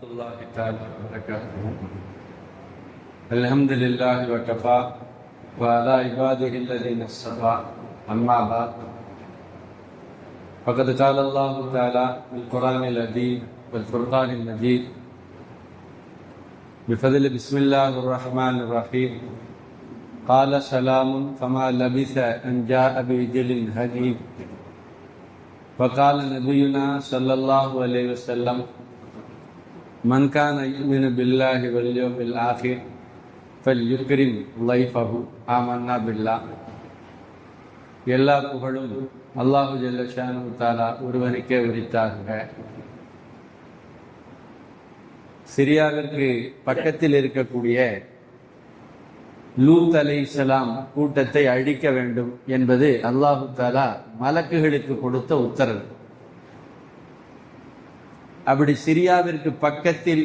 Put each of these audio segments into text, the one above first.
الله تعالى وبركاته. الحمد لله وكفى وعلى عباده الذين اصطفى. أما بعد فقد قال الله تعالى في القرآن العظيم والفرقان المجيد بفضل بسم الله الرحمن الرحيم قال سلام فما لبث أن جاء بعجل حنيذ. وقال نبينا صلى الله عليه وسلم من كان يؤمن بالله واليوم الآخر فليكرم ضيفه. آمنا بالله. எல்லா புகழும் அல்லாஹு ஜல்ல ஷானஹு தஆலா ஒருவனுக்கே உரித்தாகுக. சிரியாவிற்கு பக்கத்தில் இருக்கக்கூடிய லூத் அலைஹிஸ்ஸலாம் கூட்டத்தை அழிக்க வேண்டும் என்பது அல்லாஹு தஆலா மலக்குகளுக்கு கொடுத்த உத்தரவு. அப்படி சிரியாவிற்கு பக்கத்தில்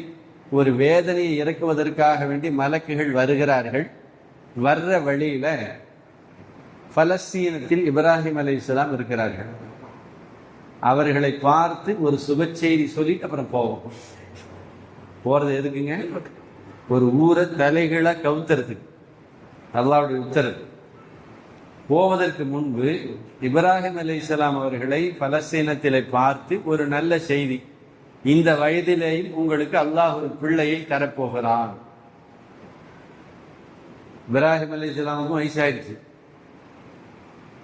ஒரு வேதனையை இறக்குவதற்காக வேண்டி மலக்குகள் வருகிறார்கள். வர்ற வழியில பலஸ்தீனத்தில் இப்ராஹிம் அலைஹிஸ்ஸலாம் இருக்கிறார்கள். அவர்களை பார்த்து ஒரு சுப செய்தி சொல்லி அப்புறம் போவோம். போறது எதுக்குங்க? ஒரு ஊரை தலைகளை கவுத்துறதுக்கு அல்லாஹ்வுடைய உத்தரவு. போவதற்கு முன்பு இப்ராஹிம் அலைஹிஸ்ஸலாம் அவர்களை பலஸ்தீனத்திலே பார்த்து ஒரு நல்ல செய்தி, இந்த வயதிலேயும் உங்களுக்கு அல்லாஹ் ஒரு பிள்ளையை தரப்போகிறான். இப்ராஹிம் அலைஹிஸ்ஸலாமுக்கும் வயசாயிடுச்சு,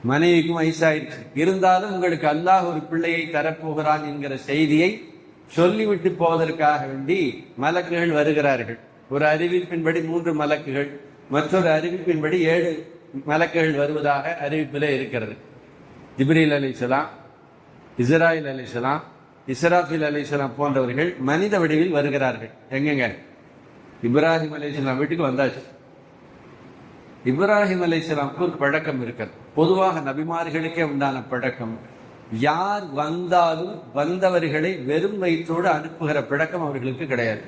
மனைவிக்கும் வயசாயிடுச்சு, இருந்தாலும் உங்களுக்கு அல்லாஹ் ஒரு பிள்ளையை தரப்போகிறான் என்கிற செய்தியை சொல்லிவிட்டு போவதற்காக வேண்டி மலக்குகள் வருகிறார்கள். ஒரு அறிவிப்பின்படி 3 மலக்குகள், மற்றொரு அறிவிப்பின்படி 7 மலக்குகள் வருவதாக அறிவிப்பிலே இருக்கிறது. ஜிப்ரீல் அலைஹிஸ்ஸலாம், இஸ்ராயில் அலைஹிஸ்ஸலாம், இஸ்ராஃபில் அலைஹிஸ்ஸலாம் போன்றவர்கள் மனித வடிவில் வருகிறார்கள். எங்கெங்க? இப்ராஹிம் அலைஹிஸ்ஸலாம் வீட்டுக்கு வந்தாச்சு. இப்ராஹிம் அலைஹிஸ்ஸலாமுக்கு ஒரு பழக்கம் இருக்கிறது, பொதுவாக நபிமார்களுக்கே உண்டான பழக்கம். யார் வந்தாலும் வந்தவர்களை வெறும் வயிற்றோடு அனுப்புகிற பழக்கம் அவர்களுக்கு கிடையாது.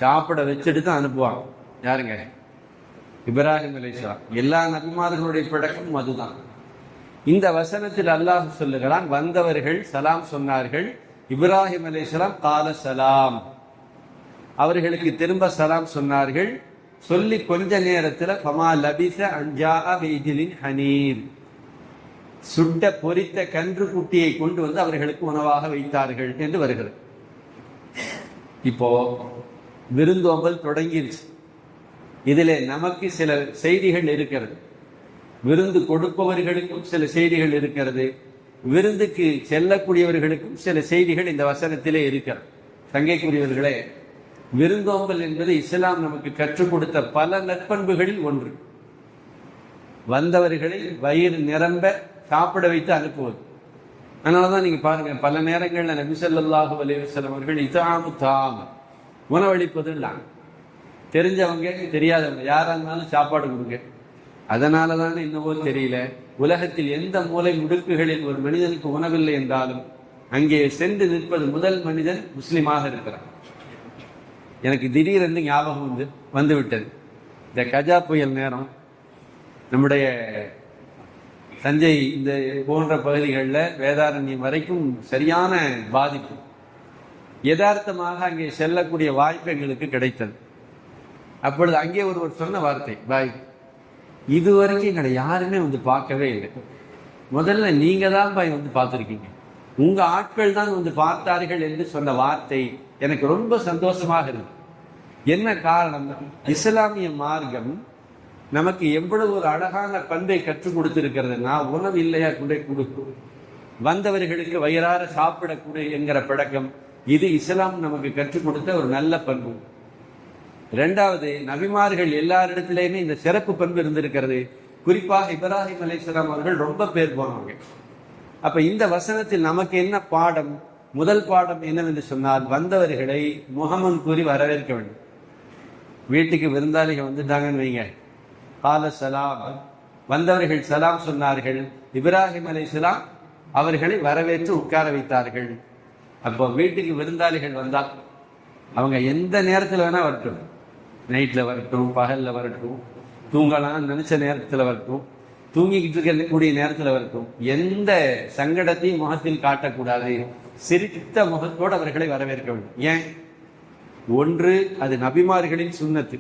சாப்பிட வச்சுட்டு தான் அனுப்புவாங்க. யாருங்க? இப்ராஹிம் அலைஹிஸ்ஸலாம். எல்லா நபிமார்களுடைய பழக்கமும் அதுதான். இந்த வசனத்தில் அல்லாஹ் சொல்லுகிறான், வந்தவர்கள் சலாம் சொன்னார்கள். இப்ராஹிம் அலைஹிஸ்ஸலாம் கால சலாம், அவர்களுக்கு திரும்ப சலாம் சொன்னார்கள். சொல்லி கொஞ்ச நேரத்தில் ஃபமா லபிஸ அன் ஜாஅ பிஇஜ்லின் ஹனீர், சுட்ட பொரித்த கன்று குட்டியை கொண்டு வந்து அவர்களுக்கு உணவாக வைத்தார்கள் என்று வருகிறது. இப்போ விருந்தோம்பல் தொடங்கிருச்சு. இதிலே நமக்கு சில செய்திகள் இருக்கிறது, விருந்து கொடுப்பவர்களுக்கும் சில செய்திகள் இருக்கிறது, விருந்துக்கு செல்லக்கூடியவர்களுக்கும் சில செய்திகள் இந்த வசனத்திலே இருக்கிறது. சங்கைக்குரியவர்களே, விருந்தோம்பல் என்பது இஸ்லாம் நமக்கு கற்றுக் கொடுத்த பல நற்பண்புகளில் ஒன்று. வந்தவர்களை வயிறு நிரம்ப சாப்பிட வைத்து அனுப்புவது. அதனாலதான் நீங்க பாருங்க, பல நேரங்கள்ல நபி ஸல்லல்லாஹு அலைஹி வஸல்லம் அவர்கள் இத்ஆமு தாம், உணவளிப்பது இல்லாம தெரிஞ்சவங்க தெரியாதவங்க யாரா இருந்தாலும் சாப்பாடு கொடுங்க. அதனாலதான் இன்னவோ தெரியல, உலகத்தில் எந்த மூலை முடுக்குகளில் ஒரு மனிதனுக்கு உணவில்லை என்றாலும் அங்கே சென்று நிற்பது முதல் மனிதன் முஸ்லிமாக இருக்கிறார். எனக்கு திடீரென்று ஞாபகம் வந்து விட்டது. இந்த கஜா புயல் நேரம் நம்முடைய தஞ்சை இந்த போன்ற பகுதிகளில் வேதாரண்யம் வரைக்கும் சரியான பாதிப்பு. யதார்த்தமாக அங்கே செல்லக்கூடிய வாய்ப்பு எங்களுக்கு கிடைத்தது. அப்பொழுது அங்கே ஒருவர் சொன்ன வார்த்தை, பாய் இதுவரைக்கும் எங்களை யாருமே வந்து பார்க்கவே இல்லை, முதல்ல நீங்க தான் பாய் வந்து பார்த்துருக்கீங்க, உங்க ஆட்கள் தான் வந்து பார்த்தார்கள் என்று சொன்ன வார்த்தை எனக்கு ரொம்ப சந்தோஷமாக இருக்கு. என்ன காரணம்? இஸ்லாமிய மார்க்கம் நமக்கு எவ்வளவு ஒரு அழகான பண்பை கற்றுக் கொடுத்திருக்கிறது. நான் உணவு இல்லையா கொண்டே கொடுக்கும், வந்தவர்களுக்கு வயிறார சாப்பிடக்கூடிய என்கிற பழக்கம், இது இஸ்லாம் நமக்கு கற்றுக் கொடுத்த ஒரு நல்ல பண்பு. 2வது, நபிமார்கள் எல்லாரிடத்திலேயுமே இந்த சிறப்பு பண்பு இருந்திருக்கிறது. குறிப்பாக இப்ராஹிம் அலைஹிஸ்ஸலாம் அவர்கள் ரொம்ப பேர் போனவங்க. அப்ப இந்த வசனத்தில் நமக்கு என்ன பாடம்? முதல் பாடம் என்னவென்று சொன்னால், வந்தவர்களை முகமன் கூறி வரவேற்க வேண்டும். வீட்டுக்கு விருந்தாளிகள் வந்துட்டாங்கன்னு வைங்க, கால சலாம், வந்தவர்கள் சலாம் சொன்னார்கள். இப்ராஹிம் அலைஹிஸ்ஸலாம் அவர்களை வரவேற்று உட்கார வைத்தார்கள். அப்போ வீட்டுக்கு விருந்தாளிகள் வந்தால் அவங்க எந்த நேரத்தில் வேணா வரட்டும், நைட்ல வரட்டும், பகல்ல வரட்டும், தூங்கலாம் நினைச்ச நேரத்தில் வரட்டும், தூங்கிக்கிட்டு இருக்கக்கூடிய நேரத்தில் வரட்டும், எந்த சங்கடத்தையும் முகத்தில் காட்டக்கூடாது. சிரித்த முகத்தோடு அவர்களை வரவேற்க வேண்டும். ஏன்? ஒன்று, அது நபிமார்களின் சுன்னத்து.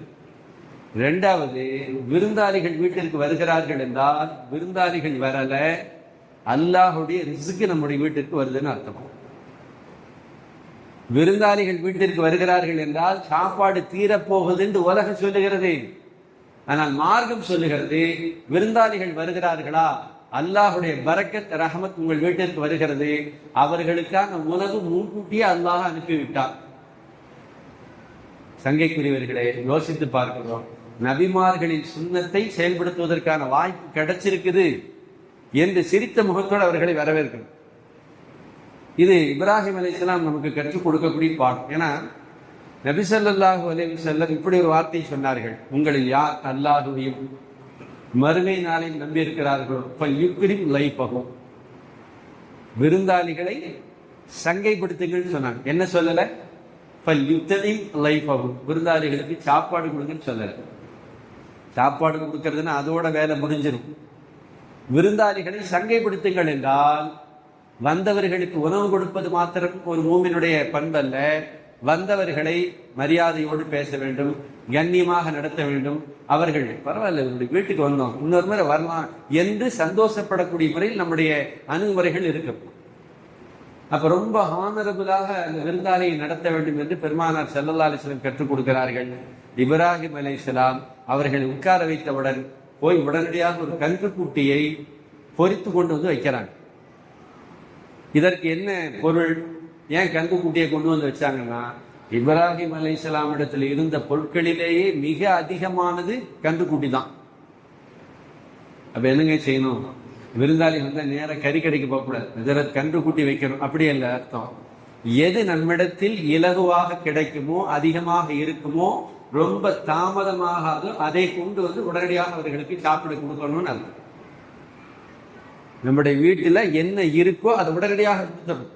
இரண்டாவது, விருந்தாளிகள் வீட்டிற்கு வருகிறார்கள் என்றால் விருந்தாளிகள் வரல, அல்லாஹுடைய ரிஸ்க் நம்முடைய வீட்டிற்கு வருதுன்னு அர்த்தம். விருந்தாளிகள் வீட்டிற்கு வருகிறார்கள் என்றால் சாப்பாடு தீரப்போகுது என்று உலகம் சொல்லுகிறது. ஆனால் மார்க்கம் சொல்லுகிறது, விருந்தாளிகள் வருகிறார்களா, அல்லாஹுடைய பரக்கத் ரஹமத் உங்கள் வீட்டிற்கு வருகிறது, அவர்களுக்கான உணவு முன்கூட்டியே அல்லாஹ் அனுப்பிவிட்டார். சங்கைக்குரியவர்களே, யோசித்து பார்க்கிறோம், நபிமார்களின் சுன்னத்தை செயல்படுத்துவதற்கான வாய்ப்பு கிடைச்சிருக்குது என்று சிரித்த முகத்தோடு அவர்களை வரவேற்கிறோம். இது இப்ராஹிம் அலைஹிஸ்ஸலாம் நமக்கு கற்றுக் கொடுக்கக்கூடிய பாடம். ஏன்னா நபி ஸல்லல்லாஹு அலைஹி வஸல்லம் இப்படி ஒரு வார்த்தை சொன்னார்கள், உங்களில் யார் அல்லாஹுவையும் மறுமை நாளையும் நம்பி இருக்கிறார்களோ ஃபல்யுக்ரிம் லைஃபஹு, விருந்தாளிகளை சங்கைப்படுத்துங்கள் சொன்னாங்க. என்ன சொல்லல? ஃபல்யுக்ரிம் லைஃபஹு, விருந்தாளிகளுக்கு சாப்பாடு கொடுங்கன்னு சொல்லல. சாப்பாடு கொடுக்கறதுன்னா அதோட வேலை முடிஞ்சிடும். விருந்தாளிகளை சங்கைப்படுத்துங்கள் என்றால் வந்தவர்களுக்கு உணவு கொடுப்பது மாத்திரம் ஒரு மூமினுடைய பண்பல்ல. வந்தவர்களை மரியாதையோடு பேச வேண்டும், கண்ணியமாக நடத்த வேண்டும். அவர்கள் பரவாயில்ல, இவருடைய வீட்டுக்கு வந்தோம், இன்னொரு முறை வரலாம் என்று சந்தோஷப்படக்கூடிய முறையில் நம்முடைய அணுகுமுறைகள் இருக்கும். அப்ப ரொம்ப ஹானரபுளாக அந்த விருந்தாளியை நடத்த வேண்டும் என்று பெருமானார் ஸல்லல்லாஹு அலைஹி வஸல்லம் கற்றுக் கொடுக்கிறார்கள். இப்ராஹிம் அலைஹிஸ்ஸலாம் அவர்களை உட்கார வைத்தவுடன் போய் உடனடியாக ஒரு கன்றுக்குட்டியை பொறித்து கொண்டு வந்து வைக்கிறாங்க. இதற்கு என்ன பொருள்? ஏன் கன்றுக்குட்டியை கொண்டு வந்து வச்சாங்கன்னா, இப்ராஹிம் அலைஹிஸ்ஸலாம் இடத்துல இருந்த பொருட்களிலேயே மிக அதிகமானது கன்றுக்குட்டி தான். அப்ப என்னங்க செய்யணும்? விருந்தாளி வந்து நேர கறி கடைக்கு போகக்கூடாது, கன்றுக்குட்டி வைக்கணும், அப்படி அல்ல அர்த்தம். எது நம்மிடத்தில் இலகுவாக கிடைக்குமோ, அதிகமாக இருக்குமோ, ரொம்ப தாமதமாக அதை கொண்டு வந்து உடனடியாக அவர்களுக்கு சாப்பிட கொடுக்கணும்னு அர்த்தம். நம்முடைய வீட்டுல என்ன இருக்கோ அதை உடனடியாக கொடுத்துடணும்.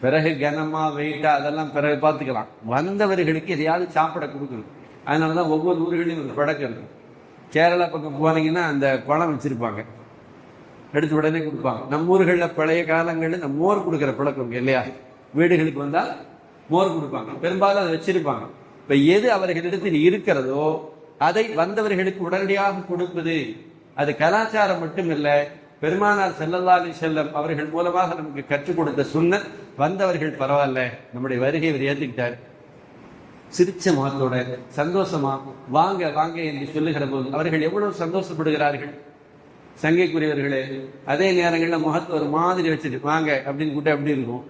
பிறகு கனமா வெயிட்டா அதெல்லாம் பிறகு பார்த்துக்கலாம். வந்தவர்களுக்கு எதையாவது சாப்பிட கொடுக்கணும். அதனாலதான் ஒவ்வொரு ஊர்களிலும் ஒரு பழக்கம் இருக்கு. கேரளா பக்கம் போனீங்கன்னா அந்த பழம் வச்சிருப்பாங்க, எடுத்து உடனே கொடுப்பாங்க. நம்ம ஊர்களில் பழைய காலங்களில் இந்த மோர் கொடுக்குற பழக்கம் இல்லையா? வீடுகளுக்கு வந்தா மோர் கொடுப்பாங்க, பெரும்பாலும் அதை வச்சிருப்பாங்க. இப்ப எது அவர்களிடத்தில் இருக்கிறதோ அதை வந்தவர்களுக்கு உடனடியாக கொடுப்பது, அது கலாச்சாரம் மட்டும் இல்லை, பெருமானார் ஸல்லல்லாஹு அலைஹி வஸல்லம் அவர்கள் மூலமாக நமக்கு கற்றுக் கொடுத்த சுன்னத். வந்தவர்கள் பரவாயில்ல, நம்முடைய வருகை அவர் ஏற்றுக்கிட்டார், சிரிச்ச முகத்தோட சந்தோஷமா வாங்க வாங்க என்று சொல்லுகிற போது அவர்கள் எவ்வளவு சந்தோஷப்படுகிறார்கள். சங்கைக்குரியவர்களே, அதே நேரங்களில் முகத்தை ஒரு மாதிரி வச்சுட்டு வாங்க அப்படின்னு கூட்ட எப்படி இருக்கும்?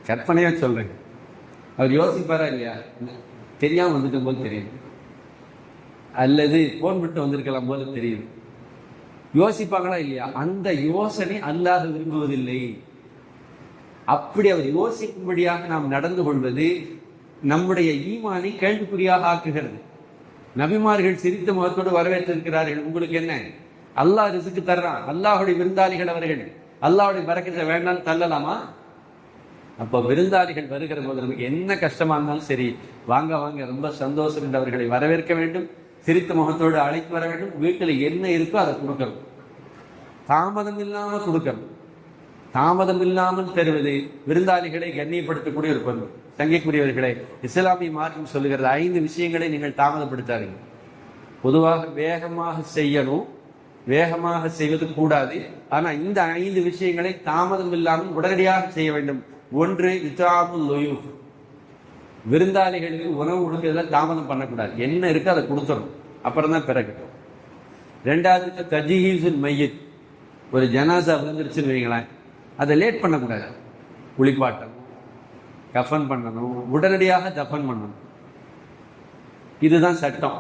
கற்பனையா சொல்றேன். அவர் யோசிப்பாரா இல்லையா? தெரியாம வந்துட்ட போது தெரியுது, அல்லது போன் விட்டு வந்திருக்கலாம் போது தெரியுது. யோசிப்பாங்களா இல்லையா? அந்த யோசனை அல்லாஹ் விரும்புவதில்லை. அப்படி அவர் யோசிக்கும்படியாக நாம் நடந்து கொள்வது நம்முடைய ஈமானை கேள்விக்குறியாக ஆக்குகிறது. நபிமார்கள் சிரித்த முகத்தோடு வரவேற்றிருக்கிறார்கள். உங்களுக்கு என்ன? அல்லாஹ் ரிஸ்க் தர்றான், அல்லாஹுடைய விருந்தாளிகள் அவர்கள், அல்லாஹுடைய பரக்கத்தை வேண்டாம் தள்ளலாமா? அப்போ விருந்தாளிகள் வருகிற போது நமக்கு என்ன கஷ்டமா இருந்தாலும் சரி, வாங்க வாங்க ரொம்ப சந்தோஷம் என்று அவர்களை வரவேற்க வேண்டும், சிரித்த முகத்தோடு அழைத்து வர வேண்டும். வீட்டில் என்ன இருக்கோ அதை கொடுக்கணும், தாமதம் இல்லாமல் கொடுக்கணும். தாமதம் இல்லாமல் தருவது விருந்தாளிகளை கண்ணியப்படுத்தக்கூடிய ஒரு பண்பு. சங்கைக்குரியவர்களை, இஸ்லாமிய மார்க்கம் சொல்லுகிறது 5 விஷயங்களை நீங்கள் தாமதப்படுத்தாதீங்க. பொதுவாக வேகமாக செய்யணும், வேகமாக செய்வது கூடாது. ஆனா இந்த 5 விஷயங்களை தாமதம் இல்லாமல் உடனடியாக செய்ய வேண்டும். ஒன்று, இத்ஆமுல் லுயூஃப், விருந்தாளிகளுக்கு உணவு கொடுக்கிறத தாமதம் பண்ணக்கூடாது. என்ன இருக்கு அதை கொடுத்துடணும், அப்புறம் தான் பிறகு. 2வது, தஜ்ஹீஸுல் மையத், ஒரு ஜனாசா விழுந்துருச்சுன்னு வைங்களேன், அதை லேட் பண்ணக்கூடாது. குளிப்பாட்டணும், கஃபன் பண்ணணும், உடனடியாக தஃபன் பண்ணணும். இதுதான் சட்டம்.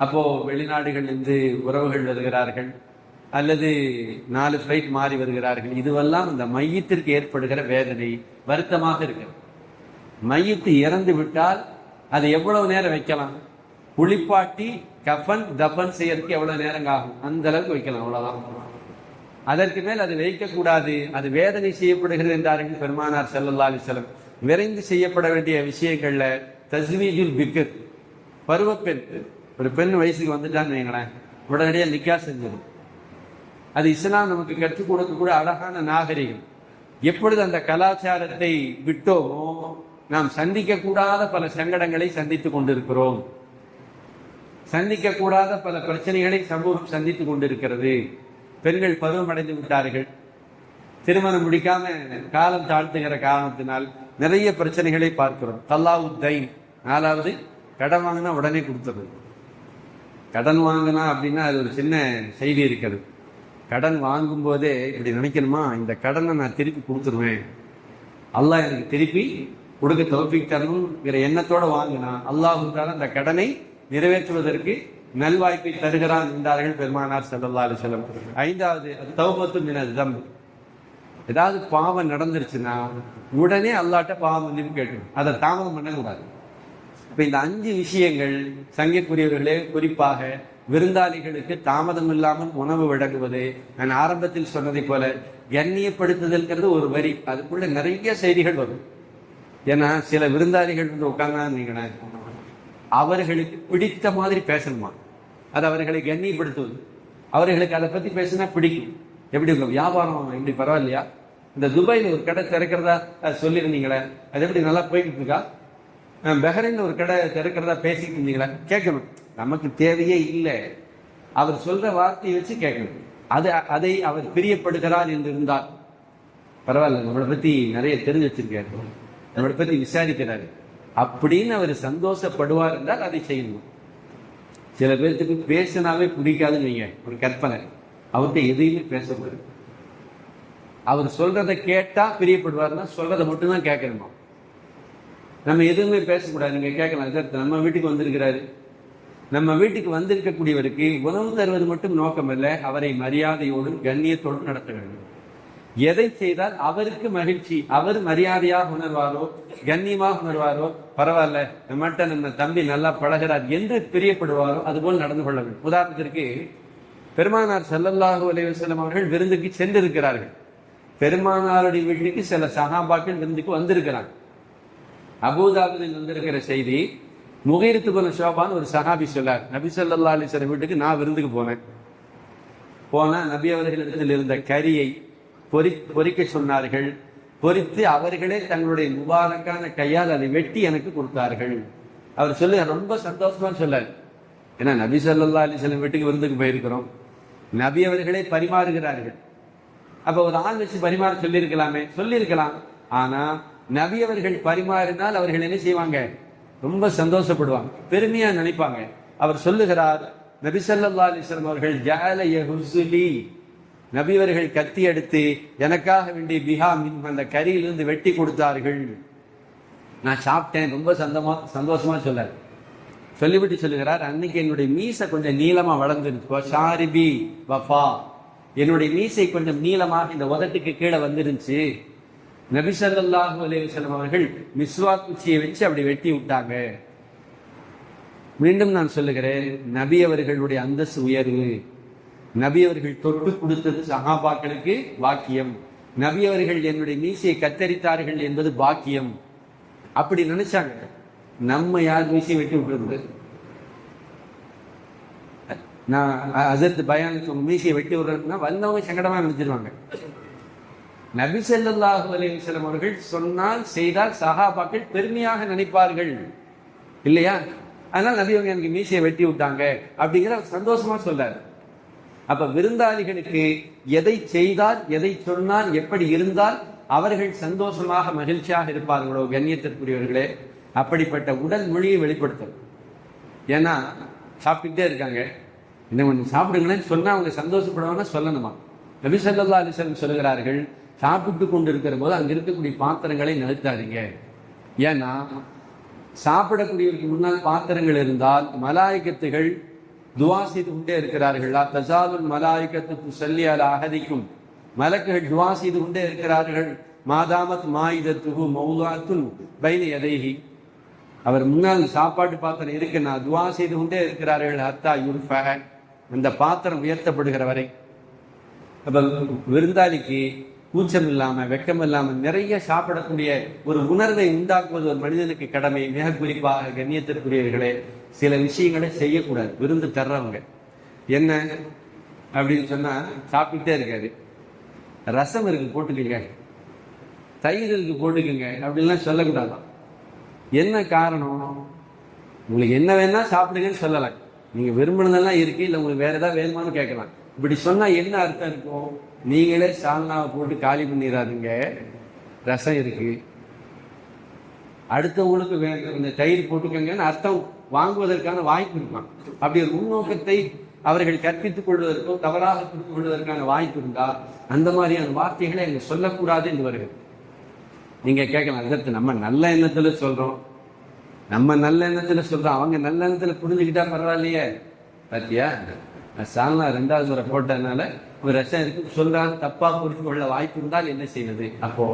அப்போ வெளிநாடுகளிலிருந்து உறவுகள் வருகிறார்கள், அல்லது 4 ஃபிளைட் மாறி வருகிறார்கள், இதுவெல்லாம் இந்த மையத்திற்கு ஏற்படுகிற வேதனை வருத்தமாக இருக்கிறது. மையத்து இறந்து விட்டால் அது எவ்வளவு நேரம் வைக்கலாம்? குளிப்பாட்டி கஃபன் தஃபன் செய்யறதுக்கு எவ்வளவு நேரம் ஆகும்? அந்த அளவுக்கு வைக்கலாம், அவ்வளவுதான். அதற்கு மேல் அது வைக்கக்கூடாது, அது வேதனை செய்யப்படுகிறது என்றார்கள் பெருமானார் ஸல்லல்லாஹு அலைஹி வஸல்லம். விரைந்து செய்யப்பட வேண்டிய விஷயங்கள்ல தஸ்வீஜுல் பிக்ர், பருவப்பெண், ஒரு பெண் வயசுக்கு வந்துட்டான்னு வைங்களேன், உடனடியாக நிக்கா செஞ்சிடும். அது இஸ்லாம் நமக்கு கற்றுக் கொடுக்கக்கூடிய அழகான நாகரிகம். எப்பொழுது அந்த கலாச்சாரத்தை விட்டோமோ நாம் சந்திக்கக்கூடாத பல சங்கடங்களை சந்தித்துக் கொண்டிருக்கிறோம். சந்திக்கக்கூடாத பல பிரச்சனைகளை சமூகம் சந்தித்துக் கொண்டிருக்கிறது. பெண்கள் பருவம் அடைந்து விட்டார்கள், திருமணம் முடிக்காம காலம் தாழ்த்துகிற காரணத்தினால் நிறைய பிரச்சனைகளை பார்க்கிறோம். தல்லாவுத்தைன், 4வது கடன் வாங்கினா உடனே கொடுத்துறது. கடன் வாங்கினா அப்படின்னா அது ஒரு சின்ன செய்தி இருக்கிறது. கடன் வாங்கும் போதே இப்படி நினைக்கணுமா, இந்த கடனை நான் திருப்பி கொடுத்துருவேன், அல்லாஹ் எனக்கு திருப்பி கொடுக்க தௌஃபீக் தரணுங்கிற எண்ணத்தோட வாங்கினா அல்லாஹ் அந்த கடனை நிறைவேற்றுவதற்கு நல்வாய்ப்பை தருகிறான் என்றார்கள் பெருமானார் ஸல்லல்லாஹு அலைஹி வஸல்லம். 5வது தௌபத்து மினல் ஸம்ப். ஏதாவது பாவம் நடந்துருச்சுன்னா உடனே அல்லாஹ்ட்ட பாவம் மன்னிப்பு கேட்கணும், அதை தாமதம் பண்ணக்கூடாது. இப்ப இந்த 5 விஷயங்கள் சங்கைக்குரியவர்களே, குறிப்பாக விருந்தாளிகளுக்கு தாமதம் இல்லாமல் உணவு வழங்குவது, நான் ஆரம்பத்தில் சொன்னதை போல கண்ணியப்படுத்துதல்ங்கிறது ஒரு வரி, அதுக்குள்ள நிறைய செய்திகள் வரும். ஏன்னா சில விருந்தாளிகள் வந்து உட்கார்ந்தாங்க, அவர்களுக்கு பிடித்த மாதிரி பேசணுமா, அது அவர்களை கண்ணியப்படுத்துவது. அவர்களுக்கு அதை பத்தி பேசினா பிடிக்கும். எப்படி வியாபாரம் இப்படி பரவாயில்லையா, இந்த துபாயில் ஒரு கடை திறக்கிறதா சொல்லியிருந்தீங்களே, அது எப்படி நல்லா போய்கிட்டு இருக்கா, பஹ்ரைன்ல ஒரு கடை திறக்கிறதா பேசிட்டு இருந்தீங்களா, கேட்கணும். நமக்கு தேவையே இல்லை, அவர் சொல்ற வார்த்தையை வச்சு கேட்கணும். அதை அவர் பிரியப்படுகிறார் என்று இருந்தால் பரவாயில்ல, நம்மளை பத்தி நிறைய தெரிஞ்சு வச்சிருக்காரு, நம்மளை பத்தி விசாரிக்கிறாரு அப்படின்னு அவர் சந்தோஷப்படுவார் என்றால் அதை செய்யணும். சில பேர்த்துக்கு பேசினாவே பிடிக்காதுன்னு வைங்க, ஒரு கற்பனை, அவர்கிட்ட எதையுமே பேசக்கூடாது. அவர் சொல்றதை கேட்டா பிரியப்படுவார்னா சொல்றதை மட்டும்தான் கேட்கணுமா, நம்ம எதுவுமே பேசக்கூடாது. நீங்க கேட்கலாம், நம்ம வீட்டுக்கு வந்திருக்கிறாரு, நம்ம வீட்டுக்கு வந்திருக்கக்கூடியவருக்கு உணவு தருவது மட்டும் நோக்கம் அல்ல, அவரை மரியாதையோடும் கண்ணியத்தோடும் நடத்த வேண்டும். எதை செய்தால் அவருக்கு மகிழ்ச்சி, அவர் மரியாதையாக உணர்வாரோ கண்ணியமாக உணர்வாரோ, பரவாயில்ல நம்மகிட்ட நம்ம தம்பி நல்லா பழகிறார் என்று பிரியப்படுவாரோ அதுபோல் நடந்து கொள்ள வேண்டும். உதாரணத்திற்கு பெருமானார் ஸல்லல்லாஹு அலைஹி வஸல்லம் அவர்கள் விருந்துக்கு சென்றிருக்கிறார்கள். பெருமானாருடைய வீட்டுக்கு சில சஹாபாக்கள் விருந்துக்கு வந்திருக்கிறாங்க. அபூதாபில் வந்திருக்கிற செய்தி, முகீரத் இப்னு ஷுஅபான் ஒரு சஹாபி சொல்லார், நபி ஸல்லல்லாஹு அலைஹி வஸல்லம் வீட்டுக்கு நான் விருந்துக்கு போனா நபி அவர்களிடத்தில் இருந்த கரியை பொறிக்க சொன்னார்கள். பொறித்து அவர்களே தங்களுடைய முபாரக்கான கையால் அதை வெட்டி எனக்கு கொடுத்தார்கள். அவர் சொல்லு ரொம்ப சந்தோஷமா சொல்லார், ஏன்னா நபி ஸல்லல்லாஹு அலைஹி வஸல்லம் வீட்டுக்கு விருந்துக்கு போயிருக்கிறோம், நபி அவர்களே பரிமாறுகிறார்கள். அப்ப ஒரு ஆள் வச்சு பரிமாற சொல்லியிருக்கலாம். ஆனா நபி அவர்கள் பரிமாறினால் அவர்கள் என்ன செய்வாங்க, ரொம்ப சந்தோஷப்படுவாங்க, பெருமையா நினைப்பாங்க. அவர் சொல்லுகிறார், நபி ஸல்லல்லாஹு அலைஹி வஸல்லம் அவர்கள் ஜஅல யஹுஸுலி, நபி அவர்கள் கத்தி எடுத்து எனக்காக வேண்டிய பிஹா மின், அந்த கரியிலிருந்து வெட்டி கொடுத்தார்கள். நான் சாப்பிட்டேன், ரொம்ப சந்தோஷமா சொல்லார். சொல்லிவிட்டு சொல்லுகிறார், அன்னைக்கு என்னுடைய மீசை கொஞ்சம் நீளமா வளர்ந்துருச்சு, என்னுடைய மீசை கொஞ்சம் நீளமாக இந்த உதட்டுக்கு கீழே வந்துருந்துச்சு. நபி ஸல்லல்லாஹு அலைஹி வஸல்லம் அவர்கள் மிஸ்வாக் குச்சியை வச்சு அப்படி வெட்டி விட்டாங்க. மீண்டும் நான் சொல்லுகிறேன், நபி அவர்களுடைய அந்தஸ்து உயர்வு, நபி அவர்கள் தொட்டு கொடுத்தது சஹாபாக்களுக்கு பாக்கியம், நபி அவர்கள் என்னுடைய மீசையை கத்தரித்தார்கள் என்பது பாக்கியம். அப்படி நினைச்சாங்க. நம்ம யார் மீசையை வெட்டி விட்டுறது, நான் அசர்த்து பயானுக்கு மீசையை வெட்டி விடுறதுன்னா வந்தவங்க சங்கடமா நினைச்சிருவாங்க. நபி ஸல்லல்லாஹு அலைஹி வஸல்லம் அவர்கள் சொன்னால் செய்தால் சஹாபாக்கள் பெருமையாக நினைப்பார்கள் இல்லையா? அதனால நபி அவங்க எனக்கு மீசையை வெட்டி விட்டாங்க அப்படிங்கிற சந்தோஷமா சொல்றாரு. அப்ப விருந்தாளிகளுக்கு எதை செய்தால், எதை சொன்னால், எப்படி இருந்தால் அவர்கள் சந்தோஷமாக மகிழ்ச்சியாக இருப்பார்களோ கண்ணியத்திற்குரியவர்களே, அப்படிப்பட்ட உடல் மொழியை வெளிப்படுத்தும். ஏன்னா சாப்பிட்டுட்டே இருக்காங்க, இன்னும் கொஞ்சம் சாப்பிடுங்களேன்னு சொன்னா அவங்க சந்தோஷப்படுவாங்கன்னா சொல்லணுமா? நபி ஸல்லல்லாஹு அலைஹி வஸல்லம் சொல்லுகிறார்கள், சாப்பிட்டு கொண்டு இருக்கிற போது அங்க இருக்கக்கூடிய பாத்திரங்களை நிறுத்தாதீங்க. ஏன்னா சாப்பிடக்கூடியவருக்கு முன்னால் பாத்திரங்கள் இருந்தால் மலாயிகத்துகள் துவா செய்து கொண்டே இருக்கிறார்கள். தஸாலுல் மலாயிகத்து துஸல்லி அலா அஹதிக்கும், மலக்குகள் துவா செய்து கொண்டே இருக்கிறார்கள். மாதாமத் மாயிதத்துஹு மௌலாத்துன் பைன யதைஹி, அவர் முன்னால் சாப்பாட்டு பாத்திரம் இருக்குன்னா துவா செய்து கொண்டே இருக்கிறார்கள். ஹத்தா யுர்ஃபா, அந்த பாத்திரம் உயர்த்தப்படுகிற வரை. அப்ப விருந்தாளிக்கு கூச்சம் இல்லாம வெக்கம் இல்லாம நிறைய சாப்பிடக்கூடிய ஒரு உணர்வை உண்டாக்குவது ஒரு மனிதனுக்கு கடமை. மிக குறிப்பாக கண்ணியத்திற்குரியவர்களே, சில விஷயங்களை செய்யக்கூடாது. விருந்து தர்றவங்க என்ன அப்படின்னு சொன்னா, சாப்பிட்டுட்டே இருக்காரு, ரசம் இருக்கு போட்டுக்கங்க, தயிர் இருக்கு போட்டுக்குங்க அப்படின்லாம் சொல்லக்கூடாதான். என்ன காரணம்? உங்களுக்கு என்ன வேணா சாப்பிடுங்கன்னு சொல்லலாம், நீங்க விரும்பினதெல்லாம் இருக்கு, இல்லை உங்களுக்கு வேற ஏதாவது வேணுமான்னு கேட்கலாம். இப்படி சொன்னா என்ன அர்த்தம் இருக்கும்? நீங்களே சால்னாவை போட்டு காலி பண்ணிடாதீங்க, ரசம் இருக்கு, அடுத்தவங்களுக்கு இந்த தயிர் போட்டுக்கங்கன்னு அர்த்தம் வாங்குவதற்கான வாய்ப்பு இருக்கான். அப்படி ஒரு முன்னோக்கத்தை அவர்கள் கற்பித்துக் கொள்வதற்கோ தவறாக புரிந்து கொள்வதற்கான வாய்ப்பு இருந்தா அந்த மாதிரியான வார்த்தைகளை அங்க சொல்லக்கூடாது என்று வருகிறது. நீங்க கேட்கலாம், அதற்கு நம்ம நல்ல எண்ணத்துல சொல்றோம், நம்ம நல்ல எண்ணத்துல சொல்றோம், அவங்க நல்ல எண்ணத்துல புரிஞ்சுக்கிட்டா பரவாயில்லையே. பாத்தியா, சால்னா 2வது முறை போட்டதுனால ஒரு ரசம் இருக்கு சொல்றாரு, தப்பா புரிந்து கொள்ள வாய்ப்பு இருந்தால் என்ன செய்வது? அப்போ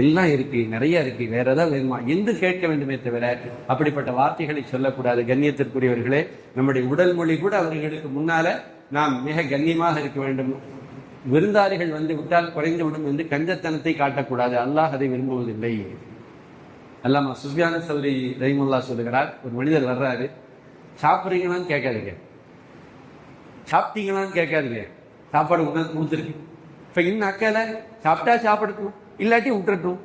எல்லாம் இருக்கு, நிறைய இருக்கு, வேற ஏதாவது வேணுமா என்று கேட்க வேண்டுமே தவிர அப்படிப்பட்ட வார்த்தைகளை சொல்லக்கூடாது. கண்ணியத்திற்குரியவர்களே, நம்முடைய உடல் மொழி கூட அவர்களுக்கு முன்னால நாம் மிக கண்ணியமாக இருக்க வேண்டும். விருந்தாளிகள் வந்து விட்டால் குறைந்து விடும் என்று கஞ்சத்தனத்தை காட்டக்கூடாது. அல்லாஹ் அதை விரும்புவதில்லை. அல்லாமா சுஃபியான் சௌரி ரஹிமுல்லா சொல்லுகிறார், ஒரு மனிதர் வர்றாரு, சாப்பிட்றீங்களான்னு கேட்காதீங்க, சாப்பிட்டீங்களான்னு கேட்காதீங்க, சாப்பாடு உணர்ந்து கொடுத்துருக்கு. இப்ப இன்னும் அக்கல சாப்பிட்டா சாப்பிடட்டும், இல்லாட்டி விட்டுறட்டும்.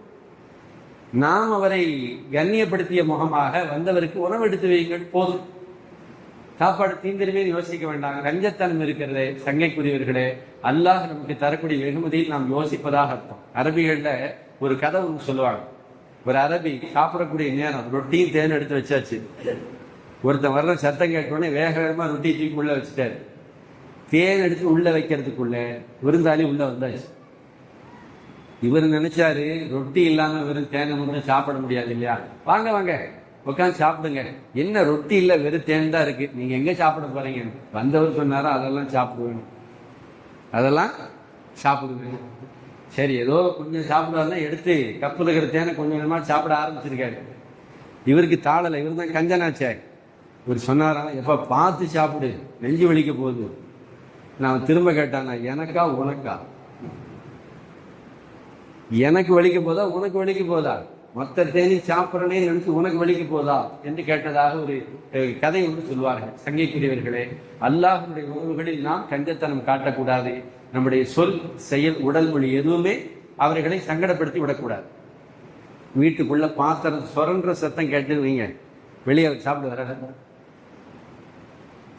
நாம் அவரை கண்ணியப்படுத்திய முகமாக வந்தவருக்கு உணவு எடுத்து வைங்கள், போதும். சாப்பாடு தீந்திரமே யோசிக்க வேண்டாம். கஞ்சத்தனம் இருக்கிறதே சங்கைக்குரியவர்களே, அல்லாஹ் நமக்கு தரக்கூடிய வெகுமதியில் நாம் யோசிப்பதாக அர்த்தம். அரபிகள்ல ஒரு கதை ஒன்று சொல்லுவாங்க. ஒரு அரபி சாப்பிடக்கூடிய நேரம் ரொட்டியும் தேன் எடுத்து வச்சாச்சு. ஒருத்தன் வர்ற சத்தம் கேட்டோடனே வேக வேகமா ரொட்டி தூக்கி உள்ள வச்சுட்டாரு. தேன் எடுத்து உள்ள வைக்கிறதுக்குள்ள விருந்தாளி உள்ள வந்தாச்சு. இவர் நினைச்சாரு ரொட்டி இல்லாம வெறும் தேனை மட்டும் சாப்பிட முடியாது இல்லையா, வாங்க வாங்க உட்காந்து சாப்பிடுங்க. என்ன ரொட்டி இல்ல, வெறும் தேன் தான் இருக்கு, நீங்க எங்க சாப்பிட போறீங்க? வந்தவர் சொன்னாரோ அதெல்லாம் சாப்பிடுவேன், அதெல்லாம் சாப்பிடுவேன். சரி, ஏதோ கொஞ்சம் சாப்பிடாருன்னா எடுத்து கப்புல இருக்கிற தேனை கொஞ்சம் கொஞ்சமா சாப்பிட ஆரம்பிச்சிருக்காரு. இவருக்கு தாளலை, இவர் தான் கஞ்சனாச்சே. இவர் சொன்னாரா, எப்ப பார்த்து சாப்பிடு, நெஞ்சு வலிக்க போகுது. நான் திரும்ப கேட்டானா, எனக்கா உனக்கா? எனக்கு வலிக்க போதா உனக்கு வலிக்க போதா? மொத்த தேனி சாப்பிட்றனே நினைச்சு உனக்கு வலிக்க போதா என்று கேட்டதாக ஒரு கதை ஒன்று சொல்வார்கள். சங்கைக்குரியவர்களே, அல்லாஹ்வுடைய உணவுகளில் நாம் கஞ்சத்தனம் காட்டக்கூடாது. நம்முடைய சொல், செயல், உடல் மொழி எதுவுமே அவர்களை சங்கடப்படுத்தி விடக்கூடாது. வீட்டுக்குள்ள பாத்திரம் சொரன்ற சத்தம் கேட்டுருவீங்க, வெளியே சாப்பிட வர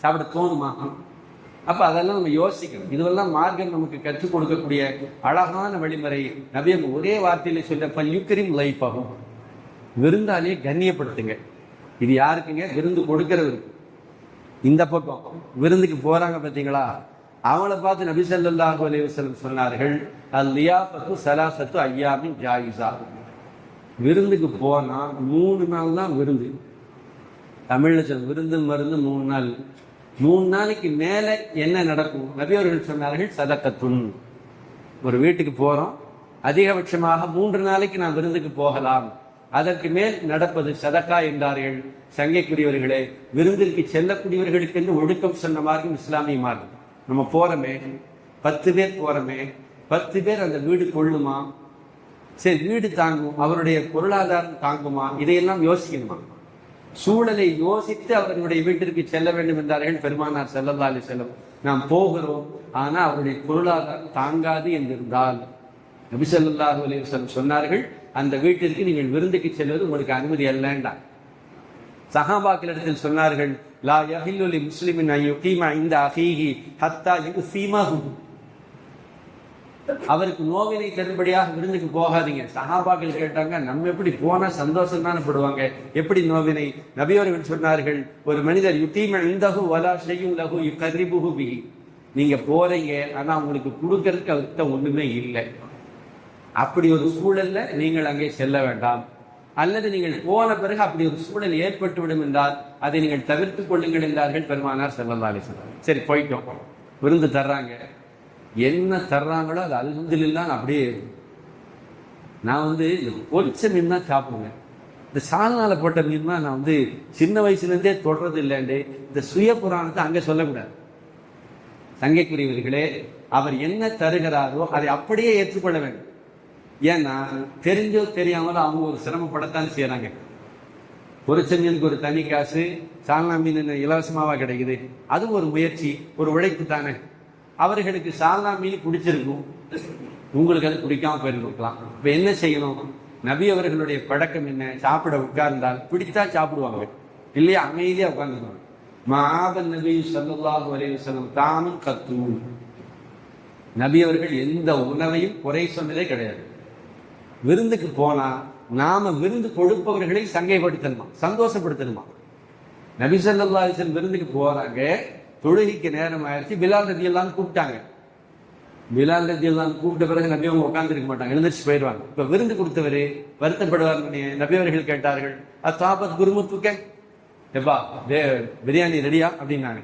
சாப்பிட தோணுமா? அப்ப அதெல்லாம் நம்ம யோசிக்கணும். இதுவெல்லாம் மார்க்கம் நமக்கு கற்றுக் கொடுக்கக்கூடிய அழகான வழிமுறை. நபியம் ஒரே வார்த்தையில சொல்ல பல்யுக்கரின் லைஃப் ஆகும், விருந்தாளியை கண்ணியப்படுத்துங்க. இது யாருக்குங்க? விருந்து கொடுக்கிறவருக்கு. இந்த பக்கம் விருந்துக்கு போறாங்க பார்த்தீங்களா, அவங்கள பார்த்து நபி ஸல்லல்லாஹு அலைஹி வஸல்லம் சொன்னார்கள், அல்-லியாஃபத்து ஸலாஸத்து அய்யாமின் ஜாயிஸா. விருந்துக்கு போனா 3 நாள் தான் விருந்து. தமிழ்ல சொல்ல விருந்து மருந்து 3 நாள். 3 நாளைக்கு மேல என்ன நடக்கும்? நபி அவர்கள் சொன்னார்கள், சதக்கத்துன். ஒரு வீட்டுக்கு போறோம், அதிகபட்சமாக 3 நாளைக்கு நான் விருந்துக்கு போகலாம், அதற்கு மேல் நடப்பது சதக்கா என்றார்கள். சங்கைக்குரியவர்களே, விருந்திற்கு செல்லக்கூடியவர்களுக்கு என்று ஒழுக்கம் சொன்ன மார்க்கம் இஸ்லாமிய மார்க்கம். நம்ம போறோமே, 10 பேர் போறோமே, 10 பேர் அந்த வீடு கொள்ளுமா? சரி, வீடு தாங்கும், அவருடைய பொருளாதாரம் தாங்குமா? இதையெல்லாம் யோசிக்கணுமா? சூழலை யோசித்து அவர்களுடைய வீட்டிற்கு செல்ல வேண்டும் என்றார்கள் பெருமானார் ஸல்லல்லாஹு அலைஹி வஸல்லம். நாம் போகிறோம், ஆனா அவருடைய பொருளாதாரம் தாங்காது என்றிருந்தால் நபி ஸல்லல்லாஹு அலைஹி வஸல்லம் சொன்னார்கள், அந்த வீட்டிற்கு நீங்கள் விருந்துக்கு செல்வது உங்களுக்கு அனுமதி அல்ல. சஹாபாக்களிடத்தில் சொன்னார்கள், லா யஹில்லு லி முஸ்லிமின் அன் யுகீம இன்த அஹீஹி ஹத்தா யுஸீமஹு. அவருக்கு நோவினை தரும்படியாக விருந்துக்கு போகாதீங்க. சஹாபாக்கள் கேட்டாங்க, நம்ம எப்படி போனா சந்தோஷம் தானே படுவாங்க, எப்படி நோவினை? நபி அவர்கள் சொன்னார்கள், ஒரு மனிதர் யுகீம இந்தஹு வலா ஷையுன் லஹு யுகர்ரிபுஹு பிஹி. நீங்க போறீங்க, ஆனா உங்களுக்கு கொடுக்கறதுக்கு அவர்கிட்ட ஒண்ணுமே இல்லை. அப்படி ஒரு சூழல்ல நீங்கள் அங்கே செல்ல வேண்டாம். அல்லது நீங்கள் போன பிறகு அப்படி ஒரு சூழல் ஏற்பட்டு விடும் என்றால் அதை நீங்கள் தவிர்த்துக் கொள்ளுங்கள் என்றார்கள் பெருமானார் ஸல்லல்லாஹு அலைஹி வஸல்லம். சரி, போயிட்டோம், விருந்து தர்றாங்க, என்ன தர்றாங்களோ அது அல்ஹம்துலில்லாஹ் அப்படியே. நான் பொரிச்ச மீன் தான் சாப்பிடுவேன். இந்த சால்னால போட்ட மீன் தான் நான் சின்ன வயசுல இருந்தே தொடர்றது இல்லைண்டு இந்த சுய புராணத்தை அங்க சொல்லக்கூடாது. சங்கைக்குரியவர்களே, அவர் என்ன தருகிறாரோ அதை அப்படியே ஏற்றுக்கொள்ள வேண்டும். ஏன்னா தெரிஞ்சோ தெரியாமலோ அவங்க ஒரு சிரமப்படத்தான் செய்யறாங்க. பொரிச்ச மீனுக்கு ஒரு தனி காசு, சால்னா மீன் இலவசமாவா கிடைக்குது? அது ஒரு முயற்சி, ஒரு உழைப்பு தானே. அவர்களுக்கு சால்னா மீன் பிடிச்சிருக்கும், உங்களுக்கு அது பிடிக்காம போயிருக்கலாம். இப்ப என்ன செய்யணும்? நபி அவர்களுடைய பழக்கம் என்ன? சாப்பிட உட்கார்ந்தால் பிடித்தா சாப்பிடுவாங்க, இல்லையா அமைதியா உட்கார்ந்துருவாங்க. மஆபன் நபி ஸல்லல்லாஹு அலைஹி வஸல்லம் தாமும் கத்தூன். நபி அவர்கள் எந்த உணவையும் குறை சொன்னதே கிடையாது. விருந்துக்கு போனா நாம விருந்து கொடுப்பவர்களை சங்கைப்படுத்தணுமா, சந்தோஷப்படுத்தணுமா. நபி ஸல்லல்லாஹு அலைஹி வஸல்லம் விருந்துக்கு போறாங்க, தொழுகைக்கு நேரம் ஆயிடுச்சு, பிலால் ரலியல்லாஹு கூப்பிட்டாங்க. பிலால் ரலியல்லாஹு கூப்பிட்ட பிறகு நபி அவங்க உட்கார்ந்துருக்க மாட்டாங்க, எழுந்திரிச்சு போயிடுவாங்க. இப்ப விருந்து கொடுத்தவரு வருத்தப்படுவார். நபி அவர்கள் கேட்டார்கள், அத்தாபத் குருமுத்துக்க, எப்பா பிரியாணி ரெடியா அப்படின்னாங்க.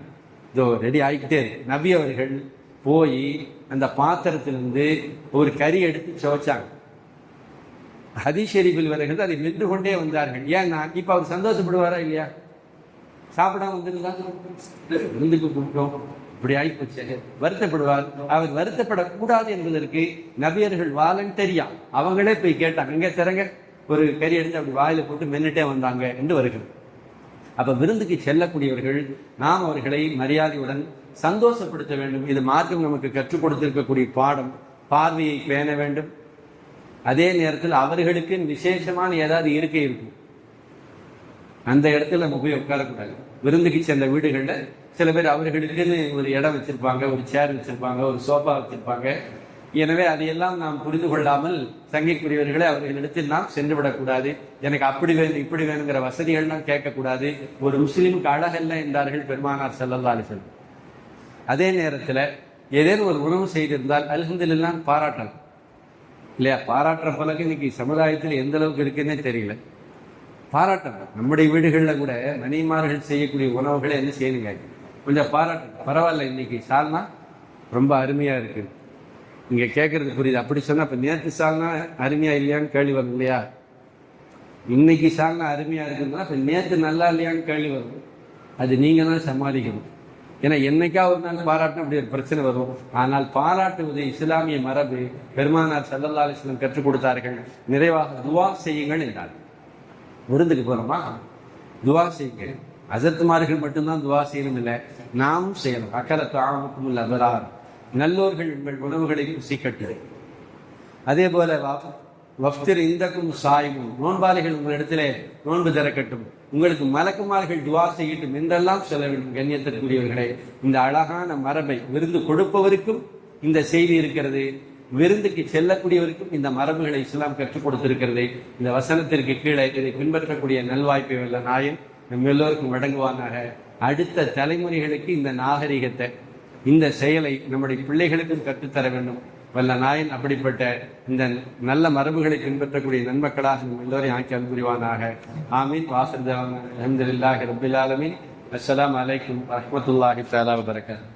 இதோ ரெடி ஆகிக்கிட்டே இருக்கு. நபி அவர்கள் போய் அந்த பாத்திரத்திலிருந்து ஒரு கறி எடுத்து சுவைச்சாங்க. ஹதீஸ் ஷரீஃபில் வருகிறது, அதை நின்று கொண்டே வந்தார்கள். ஏன்னா இப்ப அவர் சந்தோஷப்படுவாரா இல்லையா? சாப்பிடாம வந்திருந்தா விருந்துக்கு கூப்பிட்டோம், இப்படி ஆகிப்போச்சு, வருத்தப்படுவார். அவர் வருத்தப்படக்கூடாது என்பதற்கு நபியர்கள் வாலண்டரியா அவங்களே போய் கேட்டாங்க, இங்க திறங்க, ஒரு கறி எடுத்து அப்படி வாயில போட்டு மென்னுட்டே வந்தாங்க என்று வருகிறது. அப்ப விருந்துக்கு செல்லக்கூடியவர்கள் நாம் அவர்களை மரியாதையுடன் சந்தோஷப்படுத்த வேண்டும். இது மார்க்கம் நமக்கு கற்றுக் கொடுத்திருக்கக்கூடிய பாடம். பார்வையை பேண வேண்டும். அதே நேரத்தில் அவர்களுக்கு விசேஷமான ஏதாவது இருக்கை இருக்கும், அந்த இடத்துல நம்ம போய் உட்காரக்கூடாது. விருந்துக்கு சென்ற வீடுகள்ல சில பேர் அவர்களுக்குன்னு ஒரு இடம் வச்சிருப்பாங்க, ஒரு சேர் வச்சிருப்பாங்க, ஒரு சோஃபா வச்சிருப்பாங்க. எனவே அதையெல்லாம் நாம் புரிந்து கொள்ளாமல் சங்கைக்குரியவர்களை அவர்களிடத்தில் நாம் சென்று விடக்கூடாது. எனக்கு அப்படி வேணும் இப்படி வேணுங்கிற வசதிகள்லாம் கேட்கக்கூடாது. ஒரு முஸ்லீமுக்கு அழகல்ல என்றார்கள் பெருமானார் ஸல்லல்லாஹு அலைஹி வஸல்லம். அதே நேரத்தில் ஏதேனும் ஒரு உணவு செய்திருந்தால் அல்ஹம்துலில்லாஹ் பாராட்டலாம், இல்லையா? பாராட்டுற பழக்கம் இன்னைக்கு சமுதாயத்தில் எந்த அளவுக்கு இருக்குன்னே தெரியல. பாராட்டணும். நம்முடைய வீடுகளில் கூட மணிமார்கள் செய்யக்கூடிய உணவுகளை என்ன செய்யணுங்க, கொஞ்சம் பாராட்டணும். பரவாயில்ல, இன்னைக்கு சால்னா ரொம்ப அருமையா இருக்கு. நீங்க கேட்கறது புரியுது. அப்படி சொன்னா இப்ப நேற்று சால்னா அருமையா இல்லையான்னு கேள்வி வரும் இல்லையா? இன்னைக்கு சால்னா அருமையா இருக்குன்னா இப்ப நேற்று நல்லா இல்லையான்னு கேள்வி வரும். அது நீங்க தான் சமாளிக்கணும். ஏன்னா என்னைக்கா ஒரு நாள் பாராட்டணும், அப்படி ஒரு பிரச்சனை வரும். ஆனால் பாராட்டுவது இஸ்லாமிய மரபு. பெருமானார் ஸல்லல்லாஹு அலைஹி வஸல்லம் கற்றுக் கொடுத்தார்கள். நிறைவாக துவா செய்யுங்கள் என்றார். விருந்துக்கு போறோமா, துவா செய்யுங்க. அசத்துமார்கள் மட்டும்தான் துவா செய்யணும் இல்லை, நாமும் செய்யணும். அக்கல தாமுக்கும் அபரார், நல்லோர்கள் உங்கள் உணவுகளை ருசிக்கட்டு. அதே போல வஃப்திர் இந்தக்கும் சாயிமும், நோன்பாளிகள் உங்களிடத்திலே நோன்பு திறக்கட்டும், உங்களுக்கு மலக்குமார்கள் துவா செய்யட்டும் என்றெல்லாம் சொல்ல வேண்டும். கண்ணியத்திற்குரியவர்களே, இந்த அழகான மரபை விருந்து கொடுப்பவருக்கும் இந்த செய்தி இருக்கிறது, விருந்துக்கு செல்லக்கூடியவருக்கும் இந்த மரபுகளை இஸ்லாம் கற்றுக் கொடுத்திருக்கிறது. இந்த வசனத்திற்கு கீழே இதை பின்பற்றக்கூடிய நல்வாய்ப்பை வல்ல நாயன் நம் எல்லோருக்கும் வழங்குவானாக. அடுத்த தலைமுறைகளுக்கு இந்த நாகரிகத்தை, இந்த செயலை நம்முடைய பிள்ளைகளுக்கும் கற்றுத்தர வேண்டும் வல்ல நாயன். அப்படிப்பட்ட இந்த நல்ல மரபுகளை பின்பற்றக்கூடிய நன்மக்களாக நம் எல்லோரையும் ஆக்கி அன்புரிவானாக. ஆமீன். வாசல் அல்ஹம்துலில்லாஹி ரப்பில் ஆலமீன். அஸ்ஸலாமு அலைக்கும் வரஹ்மத்துல்லாஹி தஆலா வபரகாத்துஹு.